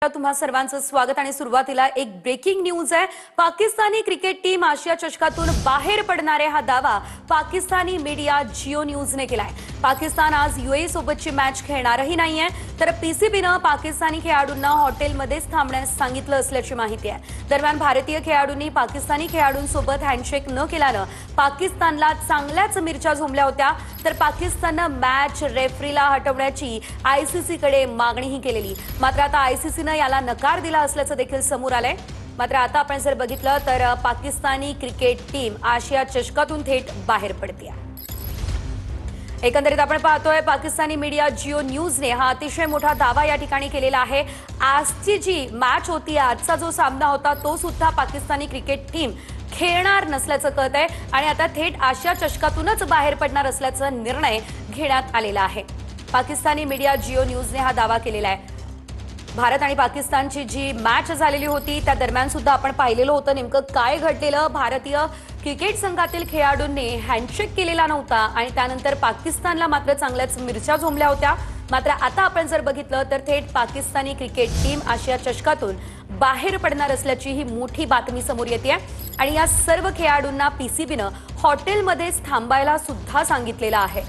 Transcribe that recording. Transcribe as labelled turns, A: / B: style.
A: तुम्हा सर्वांचं स्वागत आणि सुरुवातीला एक ब्रेकिंग न्यूज आहे। पाकिस्तानी क्रिकेट टीम आशिया चषकातून बाहेर पडणार आहे हा दावा पाकिस्तानी मीडिया जिओ न्यूजने केलाय। पाकिस्तान आज यूएई सोबतची मॅच खेळणारही नाहीये, तर पीसीबीने पाकिस्तानी खेळाडूंना हॉटेलमध्येच थांबण्यास सांगितलं असल्याची माहिती आहे। दरम्यान भारतीय खेळाडूंनी पाकिस्तानी खेळाडूंसोबत हँडशेक न केल्यानं पाकिस्तानला चांगल्याच मिरच्या झोंबल्या होत्या, तर पाकिस्ताननं मॅच रेफरीला हटवण्याची आयसीसीकडे मागणीही केलेली। मात्र आता आयसीसीने याला नकार दिला असल्याचं देखील समोर आलंय। मात्र आता आपण जर बघितलं तर पाकिस्तानी क्रिकेट टीम आशिया चषकातून थेट बाहेर पडते। एकंदरीत आपण पाहतोय पाकिस्तानी मीडिया जिओ न्यूजने हा अतिशय मोठा दावा या ठिकाणी केलेला आहे। आजची जी मॅच होती, आजचा जो सामना होता, तो सुद्धा पाकिस्तानी क्रिकेट टीम खेळणार नसल्याचं कळत आहे आणि आता थेट आशिया चषकातूनच बाहेर पडणार असल्याचा निर्णय घेण्यात आलेला आहे। पाकिस्तानी मीडिया जिओ न्यूजने हा दावा केलेला आहे। भारत आणि पाकिस्तानची जी मॅच झालेली होती त्या दरम्यान सुद्धा आपण पाहिलेलं होतं नेमकं काय घडलेलं। भारतीय क्रिकेट संघातील खेळाडूंनी हँडशेक केलेला नव्हता आणि त्यानंतर पाकिस्तानला मात्र चांगल्याच मिरच्या झोंबल्या होत्या। मात्र आता आपण जर बघितलं तर थेट पाकिस्तानी क्रिकेट टीम आशिया चषकातून बाहेर पडणार असल्याची ही मोठी बातमी समोर येते आणि या सर्व खेळाडूंना पीसीबीने हॉटेलमध्येच थांबायला सुद्धा सांगितलेलं आहे।